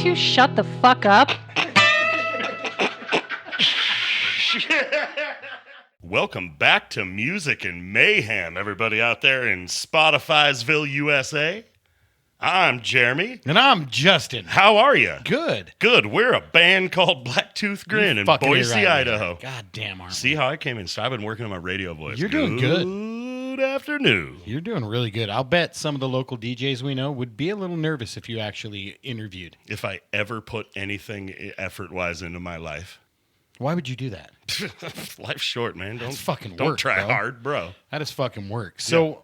you shut the fuck up? Welcome back to Music and Mayhem, everybody out there in Spotifysville, USA. I'm Jeremy. And I'm Justin. How are you? Good. Good. We're a band called Blacktooth Grin in Boise, Idaho. God damn, aren't See how I came in? So I've been working on my radio voice. You're doing good. Good afternoon. You're doing really good. I'll bet some of the local DJs we know would be a little nervous if you actually interviewed. If I ever put anything effort-wise into my life. Why would you do that? Life's short, man. That's fucking don't work, try bro. hard, bro. That is fucking work. So,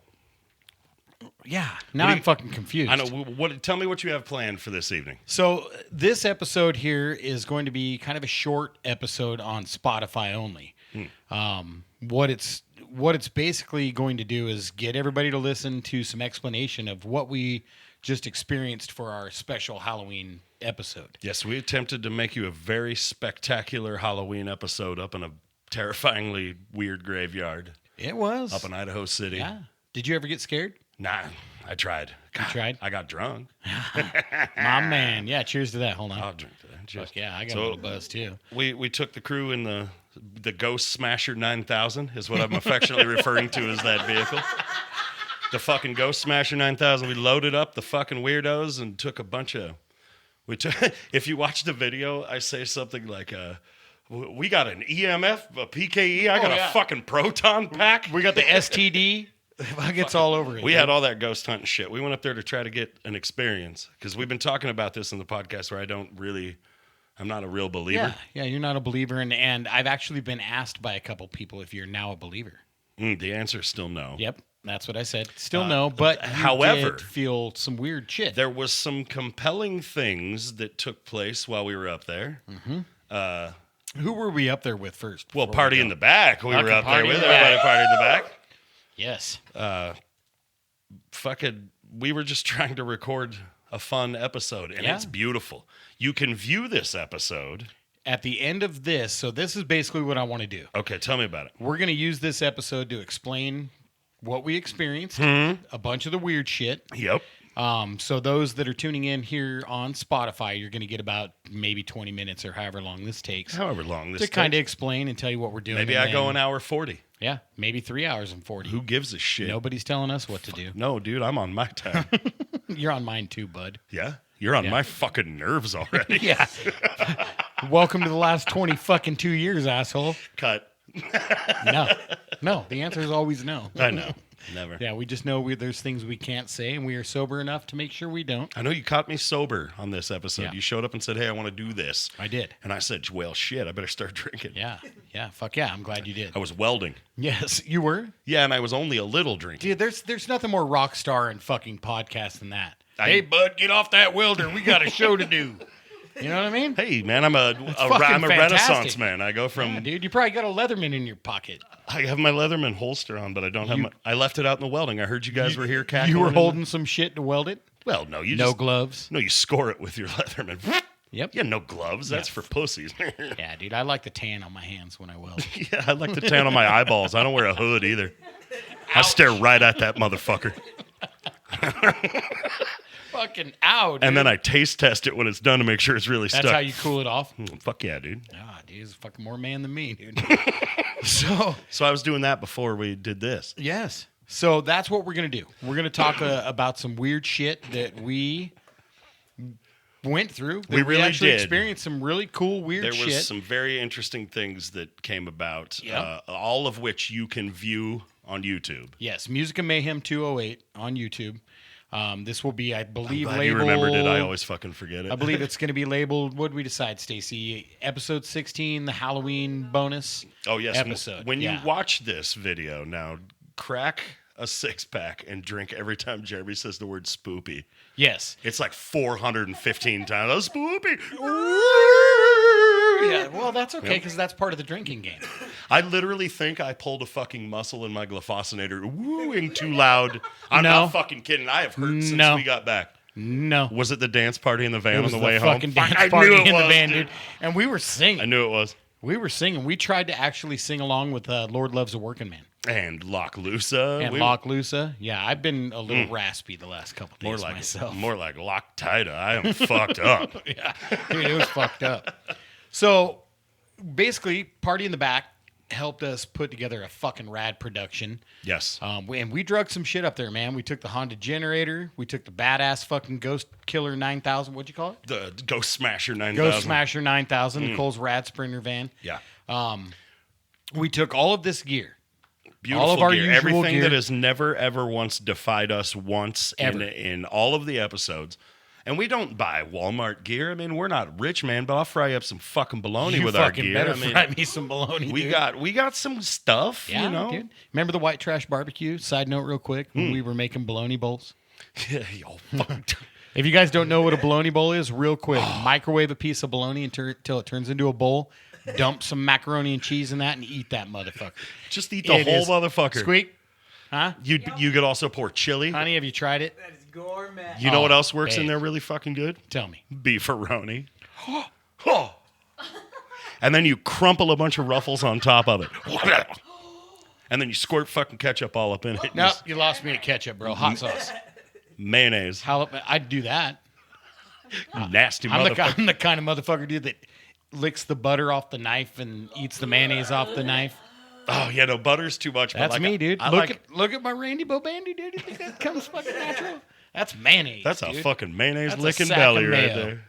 yeah, now I'm fucking confused. I know. Tell me what you have planned for this evening. So this episode here is going to be kind of a short episode on Spotify only. What it's basically going to do is get everybody to listen to some explanation of what we just experienced for our special Halloween episode. Yes, we attempted to make you a very spectacular Halloween episode up in a terrifyingly weird graveyard. It was. Up in Idaho City. Yeah. Did you ever get scared? Nah, I tried. You tried? I got drunk. My man. Yeah, cheers to that. Hold on. I'll drink to that. Cheers. Fuck yeah, I got a little buzz too. We took the crew in the Ghost Smasher 9000 is what I'm affectionately referring to as that vehicle. The fucking Ghost Smasher 9000. We loaded up the fucking weirdos and took a bunch of... If you watch the video, I say something like, we got an EMF, a PKE, I got a fucking proton pack. We got the STD. It's all over it. We had all that ghost hunting shit. We went up there to try to get an experience because we've been talking about this in the podcast where I'm not a real believer. Yeah, you're not a believer. And I've actually been asked by a couple people if you're now a believer. The answer is still no. Yep. That's what I said. Still no, but however, did feel some weird shit. There was some compelling things that took place while we were up there. Mm-hmm. Who were we up there with first? Well, Party in the Back. We were up there with in the everybody. Party in the Back. Yes. We were just trying to record a fun episode, and it's beautiful. You can view this episode at the end of this. So this is basically what I want to do. Okay, tell me about it. We're going to use this episode to explain what we experienced, a bunch of the weird shit. Yep. So those that are tuning in here on Spotify, you're going to get about maybe 20 minutes or however long this takes. However long this to takes. kind of explain and tell you what we're doing. Maybe I go an hour 40. Yeah, maybe 3 hours and 40. Who gives a shit? Nobody's telling us what to do. No, dude, I'm on my time. You're on mine too, bud. Yeah? You're on my fucking nerves already. Yeah. Welcome to the last 22 years, asshole. Cut. No, the answer is always no. I know. Never. Yeah, we just know there's things we can't say, and we are sober enough to make sure we don't. I know you caught me sober on this episode. Yeah. You showed up and said, hey, I want to do this. I did. And I said, well, shit, I better start drinking. Yeah, fuck yeah, I'm glad you did. I was welding. Yes, you were? Yeah, and I was only a little drinking. Dude, there's nothing more rock star in fucking podcast than that. Hey, bud, get off that welder. We got a show to do. You know what I mean? Hey, man, I'm a fantastic. Renaissance man. I go from... Yeah, dude, you probably got a Leatherman in your pocket. I have my Leatherman holster on, but I don't have I left it out in the welding. I heard you guys were here cackling. You were holding some shit to weld it? Well, no. No gloves? No, you score it with your Leatherman. Yep. Yeah, no gloves. That's for pussies. Yeah, dude, I like the tan on my hands when I weld. Yeah, I like the tan on my eyeballs. I don't wear a hood either. I stare right at that motherfucker. Fucking ow, dude. And then I taste test it when it's done to make sure it's really stuck. That's how you cool it off? Fuck yeah, dude. Ah, dude, he's fucking more man than me, dude. So I was doing that before we did this. Yes. So that's what we're going to do. We're going to talk about some weird shit that we went through. We really actually did. Experienced some really cool weird shit. There was some very interesting things that came about, all of which you can view on YouTube. Yes, Music and Mayhem 208 on YouTube. This will be, I believe, I'm glad labeled... you remembered it. I always fucking forget it. I believe it's going to be labeled, what did we decide, Stacey? Episode 16, the Halloween bonus episode. When you watch this video, now crack a 6-pack and drink every time Jeremy says the word spoopy. Yes. It's like 415 times. Oh, spoopy! Yeah, well, that's okay, because that's part of the drinking game. I literally think I pulled a fucking muscle in my glyphosinator, wooing too loud. I'm not fucking kidding. I have hurt since we got back. No. Was it the dance party in the van on the way home? It was the fucking dance party in the van, dude. And we were singing. I knew it was. We were singing. We tried to actually sing along with Lord Loves a Working Man. And Lock Loosa. And Lock Loosa. Yeah, I've been a little raspy the last couple days myself. More like Loctita. I am fucked up. Yeah, dude, it was fucked up. So basically, Party in the Back helped us put together a fucking rad production. Yes. And we drug some shit up there, man. We took the Honda generator. We took the badass fucking Ghost Killer 9000. What'd you call it? The Ghost Smasher 9000. Ghost Smasher 9000, Nicole's rad Sprinter van. Yeah. We took all of this gear. Beautiful all of our gear. usual Everything gear. that has never, ever once defied us once in all of the episodes. And we don't buy Walmart gear. I mean, we're not rich, man, but I'll fry you up some fucking bologna with our gear. You fucking better fry me some bologna, dude. We got some stuff, Yeah, you know? dude. Remember the White Trash Barbecue? Side note real quick, when we were making bologna bowls? Yeah, fuck. If you guys don't know what a bologna bowl is, real quick, microwave a piece of bologna until it turns into a bowl. Dump some macaroni and cheese in that and eat that motherfucker. Just eat the whole motherfucker. Squeak? Huh? You could also pour chili. Honey, have you tried it? That is gourmet. You know what else works in babe. there really fucking good? Tell me. Beefaroni. And then you crumple a bunch of Ruffles on top of it. And then you squirt fucking ketchup all up in it. Nope, you lost me at ketchup, bro. Hot sauce. Mayonnaise. I'd do that. Nasty I'm motherfucker. the kind of motherfucker, dude, that licks the butter off the knife and eats the mayonnaise off the knife. Oh, yeah, no, butter's too much. That's but me, dude. I Look at my Randy Bo Bandy, dude. You think that comes fucking natural? That's mayonnaise. That's dude. a fucking mayonnaise That's a licking sack belly of right mayo. there.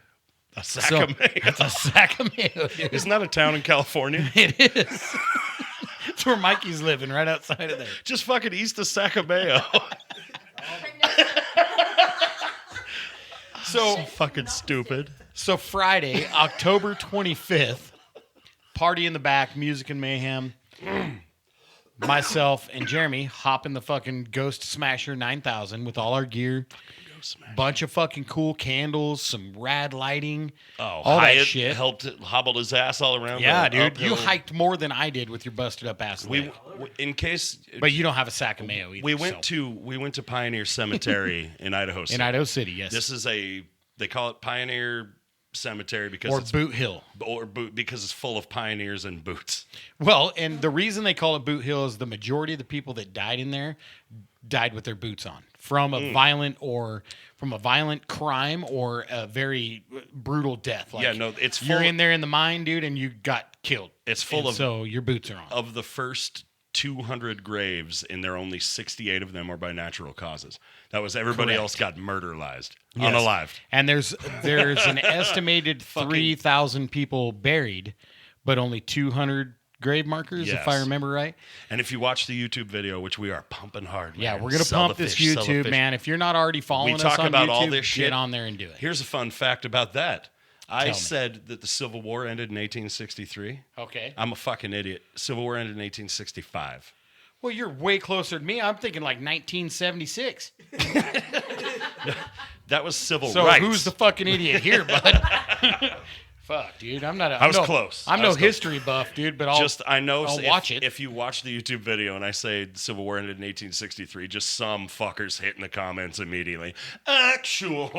A sack of mayo. That's a sack of mayo, dude. Isn't that a town in California? It is. It's where Mikey's living, right outside of there. Just fucking east of Sacramento. So fucking stupid. So Friday, October 25th, Party in the Back, Music and Mayhem. Myself and Jeremy hop in the fucking Ghost Smasher 9000 with all our gear. Bunch of fucking cool candles, some rad lighting, all that Hyatt shit. hobbled his ass all around. Yeah, the dude. uphill. You hiked more than I did with your busted up ass leg. In case, But you don't have a sack of mayo either. we went to Pioneer Cemetery in Idaho City. in Idaho City, yes. This is they call it Pioneer Cemetery because or it's Boot Hill. because it's full of pioneers and boots. Well, and the reason they call it Boot Hill is the majority of the people that died in there died with their boots on from a violent crime or a very brutal death. Like, Yeah, no, it's full. you're in there in the mine, dude, and you got killed. It's full And of so your boots are on. of the first 200 graves, and there are only 68 of them are by natural causes. That was everybody Correct. else got murderized, Yes. unalived. And there's an estimated 3,000 people buried, but only 200 grave markers, if I Yes. remember right. And if you watch the YouTube video, which we are pumping hard, Yeah, man, we're gonna sell pump the this fish, sell the YouTube, fish. man. If you're not already following We us talk on about YouTube, all this shit. get on there and do it. Here's a fun fact about that. I Tell me. said that the Civil War ended in 1863. Okay. I'm a fucking idiot. Civil War ended in 1865. Well, you're way closer than me. I'm thinking like 1976. That was civil So rights. who's the fucking idiot here, bud? Fuck, dude. I was close. I'm I no was close. history buff, dude, but I know I'll if, watch it. If you watch the YouTube video and I say the Civil War ended in 1863, just some fuckers hit in the comments immediately. Actually,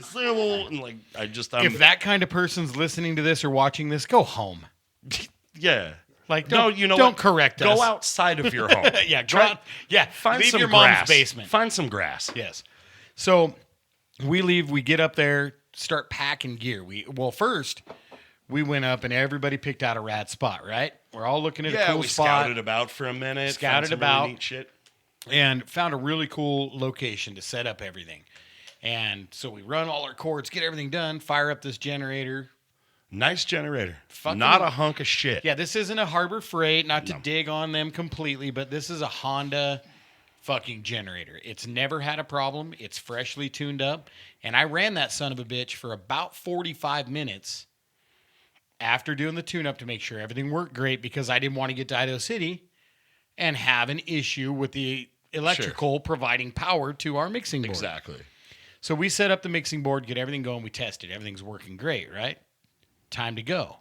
civil and like If that kind of person's listening to this or watching this, go home. yeah. Like, No, don't, you know don't what? correct us. Go outside of your home. Yeah, go Try- out. Yeah, Find leave some your grass. mom's basement. Find some grass. Yes. So we leave. We get up there, start packing gear. First we went up and everybody picked out a rad spot. Right? We're all looking at a cool we spot. scouted about for a minute. Scouted found some about. really neat shit. And found a really cool location to set up everything. And so we run all our cords, get everything done, fire up this generator. Nice generator. Fucking- Not a hunk of shit. Yeah, this isn't a Harbor Freight, not to dig on them completely, but this is a Honda fucking generator. It's never had a problem. It's freshly tuned up. And I ran that son of a bitch for about 45 minutes after doing the tune-up to make sure everything worked great because I didn't want to get to Idaho City and have an issue with the electrical providing power to our mixing board. Exactly. So we set up the mixing board, get everything going. We tested. Everything's working great, right? Time to go.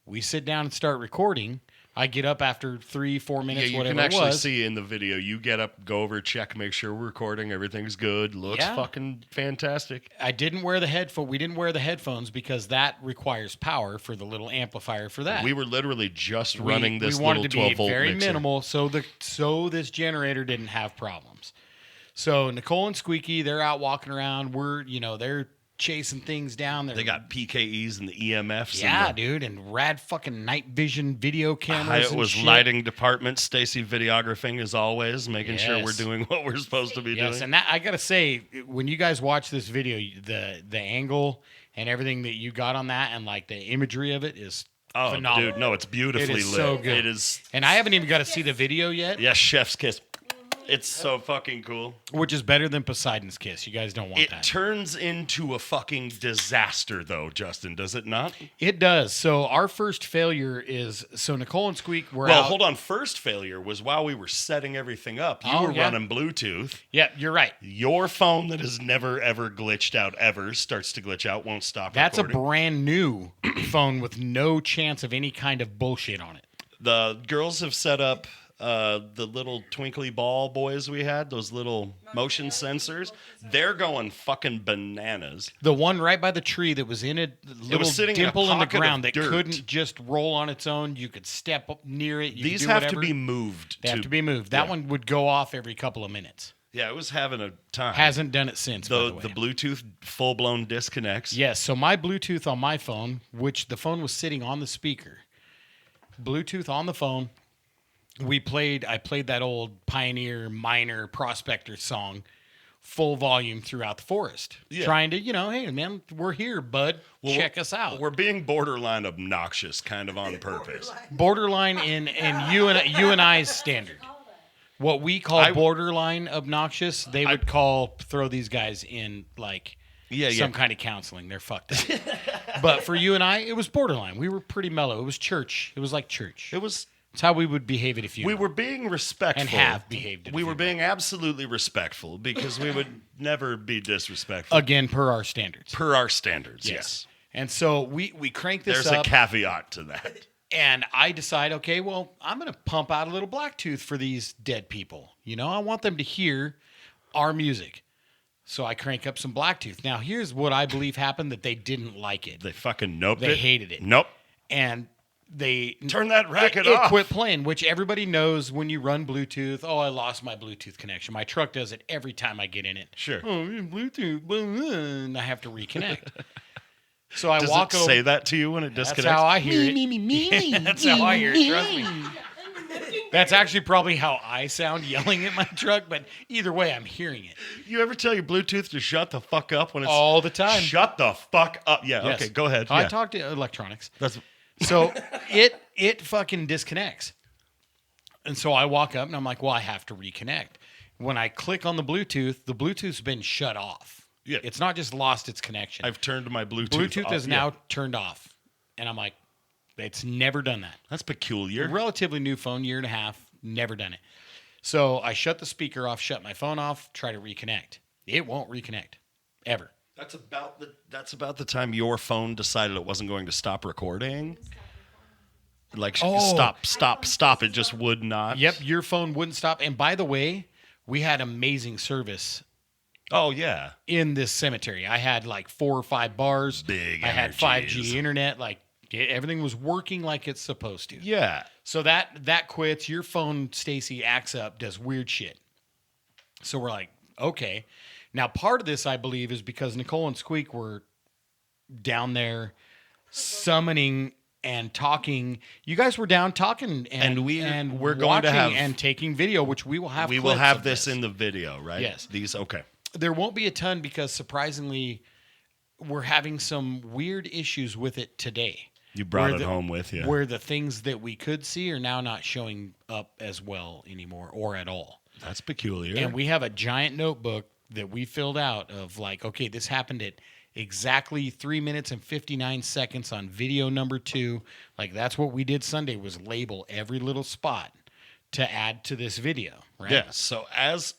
We sit down and start recording. I get up after 3-4 minutes, Yeah, you whatever can actually it was. see in the video. You get up, go over, check, make sure we're recording, everything's good, looks fucking fantastic. I didn't wear the headphone. We didn't wear the headphones because that requires power for the little amplifier for that. We were literally just running this we wanted little to be 12-volt very mixer. minimal, so this generator didn't have problems. So Nicole and Squeaky, they're out walking around. They're chasing things down. They got PKEs and the EMFs. Yeah, and dude, and rad fucking night vision video the cameras. Hyatt and was shit. lighting department. Stacy videographing as always, making sure we're Yes. doing what we're supposed to be Yes, doing. and that I gotta say, when you guys watch this video, the angle and everything that you got on that, and like the imagery of it is phenomenal. Dude, no, it's beautifully It is lit. so good. It is. And I haven't even got to see the video yet, Yes, chef's kiss. It's so fucking cool. which is better than Poseidon's Kiss. You guys don't want It that. turns into a fucking disaster, though, Justin, does it not? It does. So our first failure is Nicole and Squeak were Well, out. hold on. First failure was while we were setting everything up. You were running Bluetooth. Yeah, you're right. Your phone that has never, ever glitched out ever starts to glitch out, won't stop That's recording. a brand new phone with no chance of any kind of bullshit on it. The girls have set up the little twinkly ball boys we had, those little motion sensors. They're going fucking bananas. The one right by the tree that was in a little sitting in a dimple in the pocket of ground that dirt. couldn't just roll on its own. You could step up near it. You These could do have whatever. to be moved. They have to be moved. That yeah. one would go off every couple of minutes. Yeah, it was having a time. Hasn't done it since, by the way. the Bluetooth full-blown disconnects. Yes, so my Bluetooth on my phone, which the phone was sitting on the speaker, Bluetooth on the phone, I played that old Pioneer Miner Prospector song full volume throughout the forest. Yeah. Trying to, hey man, we're here, bud. Check us out. We're being borderline obnoxious, kind of on purpose. Borderline in you and I's standard. What we call borderline obnoxious, they would call throw these guys in like some kind of counseling. They're fucked up. But for you and I, it was borderline. We were pretty mellow. It was church. It was like church. It was. It's how we would behave at a funeral. We were being respectful. And have behaved at a We were funeral. being absolutely respectful because we would never be disrespectful. Again, per our standards. Per our standards, yes. And so we crank this There's up. a caveat to that. And I decide, okay, well, I'm going to pump out a little Blacktooth for these dead people. I want them to hear our music. So I crank up some Blacktooth. Now, here's what I believe happened, that they didn't like it. They fucking noped it. They hated it. Nope. And they... Turn that racket it off. quit playing, which everybody knows when you run Bluetooth. Oh, I lost my Bluetooth connection. My truck does it every time I get in it. Sure. Oh, Bluetooth. And I have to reconnect. So I Does walk it over. say that to you when it disconnects? That's how I hear it. That's how I hear it. Trust me. That's actually probably how I sound yelling at my truck, but either way, I'm hearing it You ever tell your Bluetooth to shut the fuck up when it's all the time. Shut the fuck up. Yeah. Yes. Okay. Go ahead. I Yeah. talk to electronics, That's. so it fucking disconnects, and so I walk up and I'm like, well, I have to reconnect. When I click on the Bluetooth's been shut off. Yeah. It's not just lost its connection. I've turned my Bluetooth. Bluetooth off. is now turned off, and I'm like, it's never done that. That's peculiar. Relatively new phone, year and a half, never done it. So I shut the speaker off, shut my phone off, try to reconnect. It won't reconnect, ever. That's about the time your phone decided it wasn't going to stop recording. Like stop. It just would not. Yep, your phone wouldn't stop. And by the way, we had amazing service Oh yeah. in this cemetery. I had like 4 or 5 bars. Big I had energies. 5G internet. Like everything was working like it's supposed to. Yeah. So that quits. Your phone, Stacy, acts up, does weird shit. So we're like, okay. Now, part of this, I believe, is because Nicole and Squeak were down there summoning and talking. You guys were down talking, and we're going to watching have and taking video, which we will have. We will clips have of this in the video, right? Yes. These okay. There won't be a ton because surprisingly, we're having some weird issues with it today. You brought Where it home with you. Where the things that we could see are now not showing up as well anymore or at all. That's peculiar. And we have a giant notebook that we filled out of like, okay, this happened at exactly 3 minutes and 59 seconds on video number 2. Like that's what we did Sunday was label every little spot to add to this video, right? Yeah. So as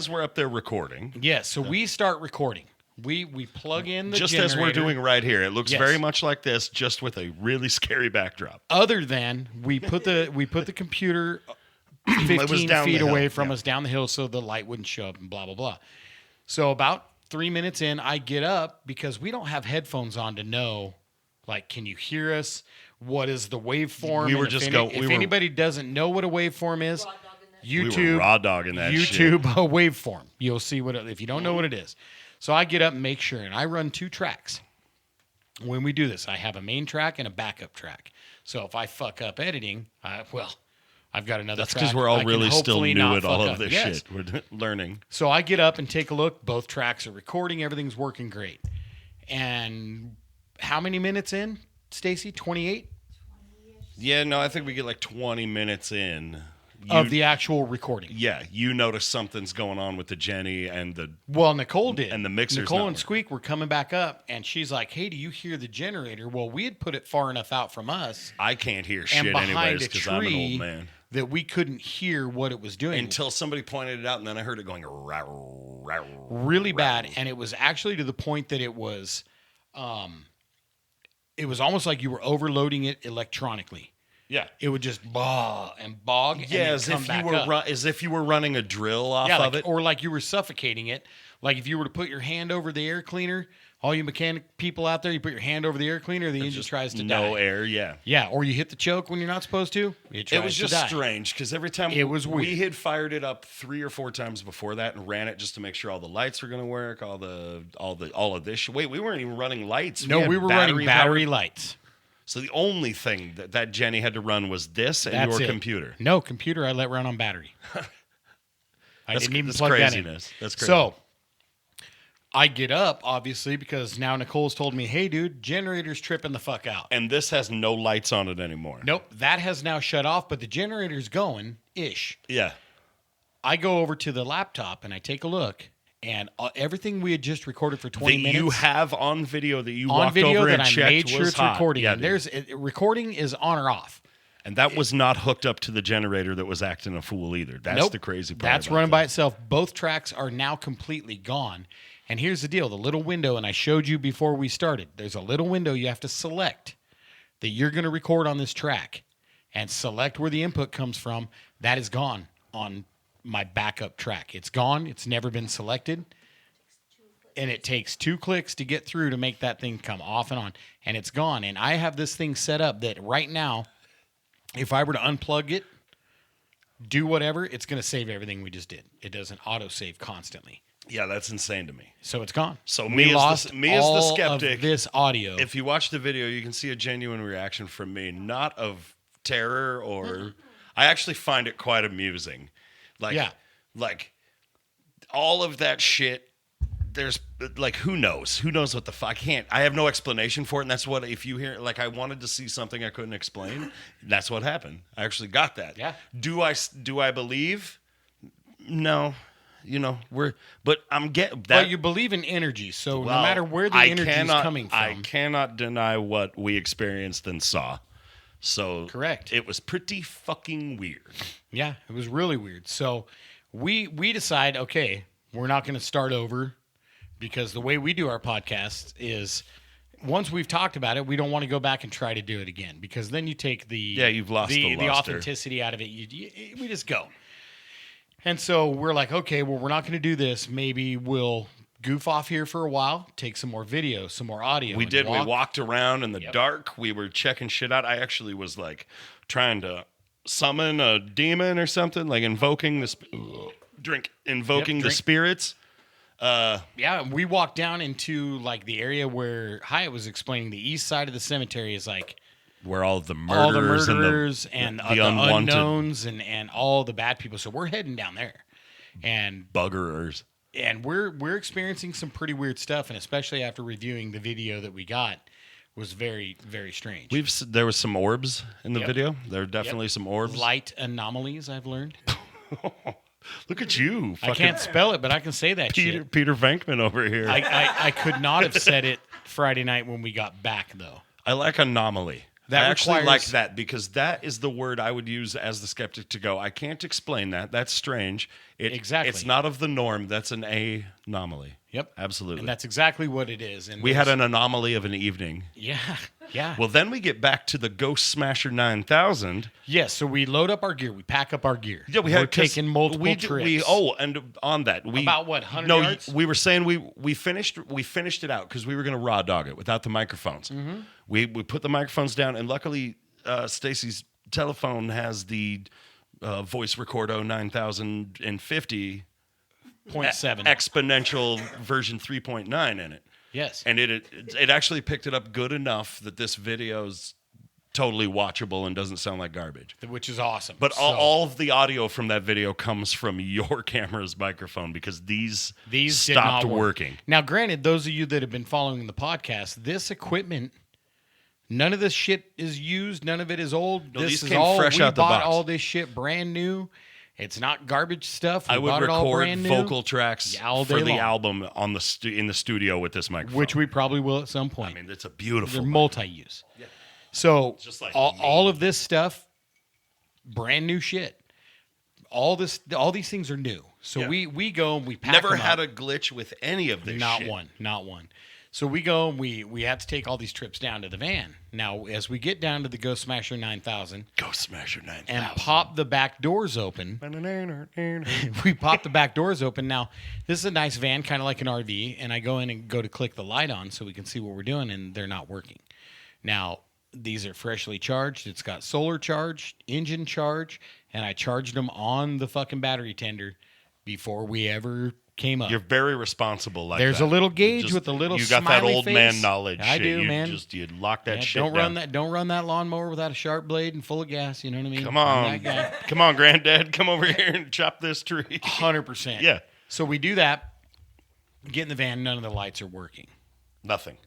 we're up there recording, Yes. So we start recording. We plug in the just generator. as we're doing right here. It looks Yes. very much like this, just with a really scary backdrop. Other than we put the computer 15 down feet the hill, away from yeah. us down the hill so the light wouldn't show up and blah, blah, blah. So about 3 minutes in, I get up because we don't have headphones on to know, like, can you hear us? What is the waveform? We were And just if anybody doesn't know what a waveform is, YouTube, We were raw dogging that YouTube shit. a waveform. You'll see what if you don't know what it is. So I get up and make sure, and I run 2 tracks. When we do this, I have a main track and a backup track. So if I fuck up editing, I've got another That's track. because we're all I can really still hopefully new not at all fuck of up. this Yes. shit. We're learning. So I get up and take a look. Both tracks are recording. Everything's working great. And how many minutes in, Stacy? 28? Yeah, no, I think we get like 20 minutes in. Of the actual recording. Yeah, you notice something's going on with the Jenny and the... Well, Nicole did. And the mixer's Nicole not and Squeak were coming back up, and she's like, hey, do you hear the generator? Well, we had put it far enough out from us. I can't hear And shit behind anyways a because I'm an old tree man. that we couldn't hear what it was doing. Until somebody pointed it out, and then I heard it going... Really bad, and it was actually to the point that it was almost like you were overloading it electronically. Yeah. It would just bog and bog. Yeah, and as then come if back you were up. as if you were running a drill off Yeah, of like, it. or like you were suffocating it. Like if you were to put your hand over the air cleaner, all you mechanic people out there, you put your hand over the air cleaner, the engine tries to die. No air, yeah. Yeah, or you hit the choke when you're not supposed to. It was just strange because every time It was we weird. had fired it up 3 or 4 times before that and ran it just to make sure all the lights were going to work, all of this. Wait, we weren't even running lights. No, had we were running battery powered- lights. So the only thing that Jenny had to run was this and That's your it. computer. No, computer I let run on battery. I didn't even that's plug that in. craziness. That's crazy. So I get up, obviously, because now Nicole's told me, hey, dude, generator's tripping the fuck out. And this has no lights on it anymore. Nope, that has now shut off, but the generator's going-ish. Yeah. I go over to the laptop and I take a look, and everything we had just recorded for 20 That minutes you have on video that you on walked video over that and I checked made sure was it's hot. recording. Yeah, And dude. recording is on or off. And that was not hooked up to the generator that was acting a fool either. That's Nope. the crazy part. That's about running that. by itself. Both tracks are now completely gone. And here's the deal: the little window, and I showed you before we started. There's a little window you have to select that you're going to record on this track, and select where the input comes from. That is gone on my backup track. It's gone. It's never been selected. And it takes 2 clicks to get through to make that thing come off and on. And it's gone. And I have this thing set up that right now, if I were to unplug it, do whatever, it's going to save everything we just did. It doesn't auto-save constantly. Yeah, that's insane to me. So it's gone. So We me as lost the all skeptic, of this audio. if you watch the video, you can see a genuine reaction from me, not of terror or... I actually find it quite amusing. Like all of that shit, there's like, who knows? Who knows what the fuck? I have no explanation for it. And that's what, if you hear, like, I wanted to see something I couldn't explain. That's what happened. I actually got that. Yeah. Do I believe? No. You know, but I'm getting that. But you believe in energy, so no matter where the energy is coming from. I cannot deny what we experienced and saw. So Correct. It was pretty fucking weird. Yeah, it was really weird. So we decide, okay, we're not going to start over because the way we do our podcast is once we've talked about it, we don't want to go back and try to do it again because then you take you've lost the luster. authenticity out of it. We just go. And so we're like, okay, well, we're not going to do this. Maybe we'll goof off here for a while, take some more video, some more audio. We did. We walked around in the Yep. dark. We were checking shit out. I actually was like trying to summon a demon or something, like invoking the spirits. Yeah, we walked down into like the area where Hyatt was explaining the east side of the cemetery is like Where all the all the murderers, murderers and the unwanted unknowns and all the bad people. So we're heading down there, and buggerers. we're experiencing some pretty weird stuff, and especially after reviewing the video that we got was very, very strange. There was some orbs in the Yep. video. There are definitely some orbs. Light anomalies, I've learned. Look at you, I can't spell it, but I can say that shit. Peter Venkman over here. I could not have said it Friday night when we got back, though. I like anomaly. That I actually requires- like that because that is the word I would use as the skeptic to go, I can't explain that. That's strange. Exactly. It's not of the norm. That's an Anomaly. Yep. Absolutely. And that's exactly what it is. And we had an anomaly of an evening. Yeah. Yeah. Well, then we get back to the Ghost Smasher 9000. Yes. So we load up our gear. We pack up our gear. Yeah, We're taking multiple trips. And on that, about what, 100 no, yards? we were saying we finished it out because we were going to raw dog it without the microphones. Mm-hmm. We put the microphones down, and luckily Stacy's telephone has the voice recordo 9050 0.7 exponential version 3.9 in it. Yes. And it actually picked it up good enough that this video's totally watchable and doesn't sound like garbage. Which is awesome. But all of the audio from that video comes from your camera's microphone because these stopped working. Now, granted, those of you that have been following the podcast, this equipment, none of this shit is used. None of it is old. No, this these is came all fresh we out the bought box. all this shit brand new. It's not garbage stuff. We I would bought it all record brand new, vocal tracks all for day the long. album on in the studio with this microphone. which we probably will at some point. I mean, it's a beautiful. They're multi-use. Yeah. So Just like all of this stuff, brand new shit. All these things are new. So Yeah. we go and we pack Never them had up. a glitch with any of this Not shit. one. So we go and we have to take all these trips down to the van. Now, as we get down to the Ghost Smasher 9000 Ghost Smasher 9000. and pop the back doors open, we pop the back doors open. Now, this is a nice van, kind of like an RV, and I go in and go to click the light on so we can see what we're doing, and they're not working. Now, these are freshly charged. It's got solar charge, engine charge, and I charged them on the fucking battery tender before we ever came up. You're very responsible like There's that. a little gauge with a little You got that smiley old face. man knowledge. I shit. do, you man. You lock that Yeah, shit don't down. run that lawnmower without a sharp blade and full of gas. You know what I mean? Come I'm on, that guy. come on, Granddad, come over here and chop this tree. 100%. Yeah. So we do that. Get in the van. None of the lights are working. Nothing.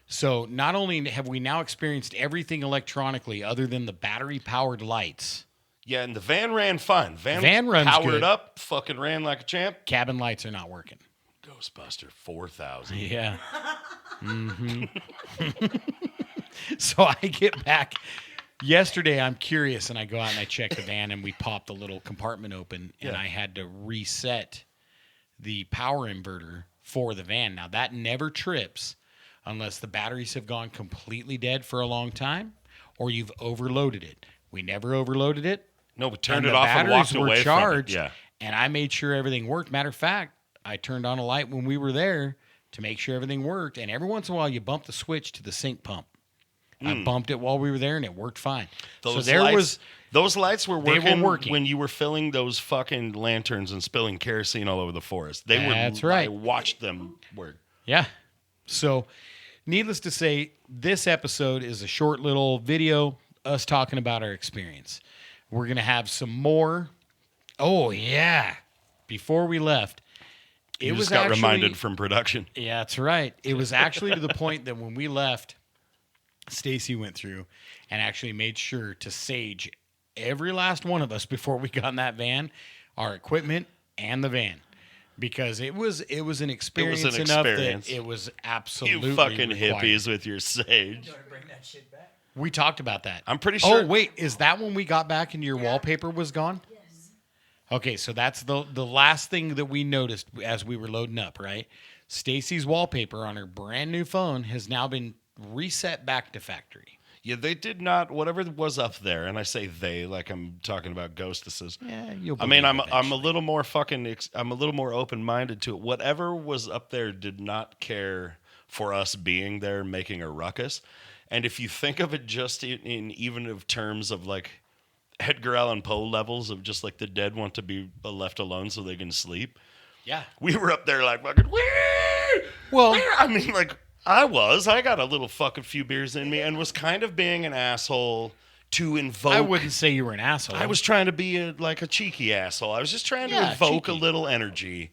So not only have we now experienced everything electronically other than the battery-powered lights, Yeah, and the van ran fine. Van runs powered good. up, fucking ran like a champ. cabin lights are not working. Ghostbuster 4000. Yeah. Mm-hmm. So I get back. Yesterday, I'm curious, and I go out and I check the van, and we pop the little compartment open, and Yeah. I had to reset the power inverter for the van. Now, that never trips unless the batteries have gone completely dead for a long time or you've overloaded it. We never overloaded it. No, we turned and it the off and walked batteries were away charged, from it. Yeah. and I made sure everything worked. Matter of fact, I turned on a light when we were there to make sure everything worked. And every once in a while, you bump the switch to the sink pump. I bumped it while we were there, and it worked fine. Those so there lights, those lights were they working, were working when you were filling those fucking lanterns and spilling kerosene all over the forest. That's right. I watched them work. Yeah. So, needless to say, this episode is a short little video, us talking about our experience. We're going to have some more. Oh, yeah. Before we left, it You was just got actually, reminded from production. Yeah, that's right. It was actually to the point that when we left, Stacy went through and actually made sure to sage every last one of us before we got in that van, our equipment and the van. Because it was an experience enough experience. that it was absolutely You fucking required. hippies with your sage. Gotta bring that shit back. We talked about that. I'm pretty sure. Oh, wait. Is that when we got back and your wallpaper was gone? Yes. Okay, so that's the last thing that we noticed as we were loading up, right? Stacy's wallpaper on her brand new phone has now been reset back to factory. Yeah, they did not. Whatever was up there, and I say they like I'm talking about ghostesses. Yeah, you'll. I mean, I'm a eventually. little more I'm a little more open minded to it. Whatever was up there did not care for us being there, making a ruckus. And if you think of it just in even of terms of like Edgar Allan Poe levels of just like the dead want to be left alone so they can sleep, Yeah. we were up there like fucking. Wee! Well, Wee! I mean, like I got a little fucking few beers in me and was kind of being an asshole to invoke. I wouldn't say you were an asshole. I was trying to be like a cheeky asshole. I was just trying to Yeah, invoke cheeky. a little energy.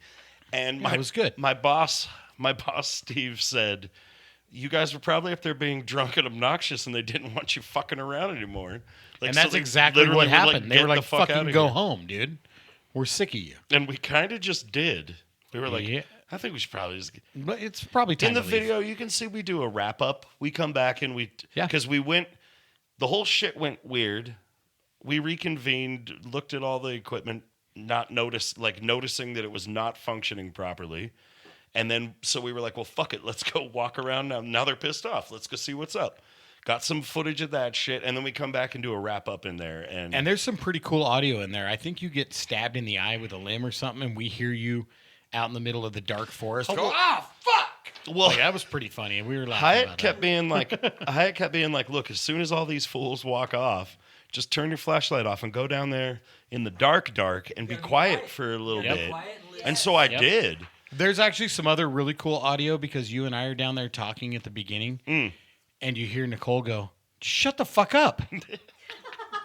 And Yeah, it was good. My boss Steve said, "You guys were probably up there being drunk and obnoxious, and they didn't want you fucking around anymore." Like, and so that's they exactly literally what were like, happened. They "Get were the like, fuck "Fucking outta go here." home, dude. We're sick of you." And we kind of just did. We were like, Yeah. I think we should probably just. But it's probably time In the to leave. video, you can see we do a wrap up. We come back and Yeah. because we went, the whole shit went weird. We reconvened, looked at all the equipment. noticing that it was not functioning properly. And then, so we were like, well, fuck it. Let's go walk around now. Now they're pissed off. Let's go see what's up. Got some footage of that shit. And then we come back and do a wrap up in there. And there's some pretty cool audio in there. I think you get stabbed in the eye with a limb or something, and we hear you out in the middle of the dark forest. Fuck! Well, that was pretty funny. And we were laughing Hyatt about kept being like, look, as soon as all these fools walk off, just turn your flashlight off and go down there in the dark and be quiet for a little bit. And so I did. There's actually some other really cool audio because you and I are down there talking at the beginning, and you hear Nicole go, "Shut the fuck up."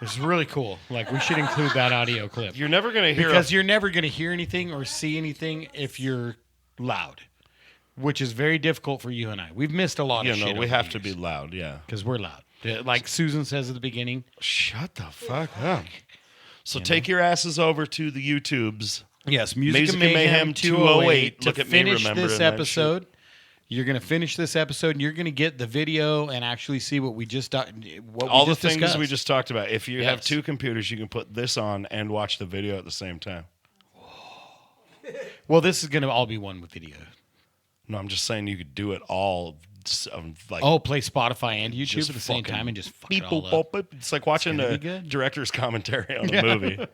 It's really cool. Like, we should include that audio clip. You're never going to hear because you're never going to hear anything or see anything if you're loud, which is very difficult for you and I. We've missed a lot of shit. We have to be loud, yeah. Because we're loud. Like Susan says at the beginning, shut the fuck up. So take your asses over to the YouTubes. Yes, Music and Mayhem 208. Look at me remembering this episode. You're going to finish this episode, and you're going to get the video and actually see what we just all the things discussed. We just talked about. If you have two computers, you can put this on and watch the video at the same time. Well, this is going to all be one with video. No, I'm just saying you could do it all. Play Spotify and YouTube at the same time and just fuck it all up. It's like watching a director's commentary on a movie.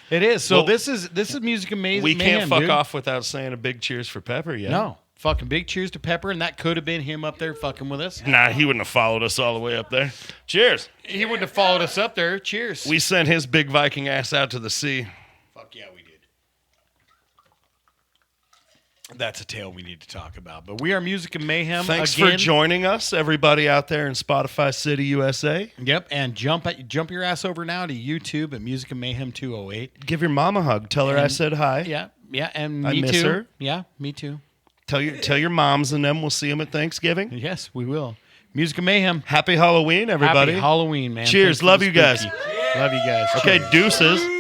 It is. So this is Music and Mayhem. We can't fuck off without saying a big cheers for Pepper yet. No. Fucking big cheers to Pepper, and that could have been him up there fucking with us. Nah, he wouldn't have followed us all the way up there. Cheers. He wouldn't have followed us up there. Cheers. We sent his big Viking ass out to the sea. Fuck yeah, we did. That's a tale we need to talk about. But we are Music and Mayhem. Thanks for joining us, everybody out there in Spotify City, USA. Yep, and jump your ass over now to YouTube at Music and Mayhem 208. Give your mom a hug. Tell her I said hi. Yeah, and I miss her. Yeah, me too. Tell your moms and them we'll see them at Thanksgiving. Yes, we will. Music and Mayhem. Happy Halloween, everybody. Happy Halloween, man. Cheers. Love you guys. Love you guys. Okay, Cheers. deuces.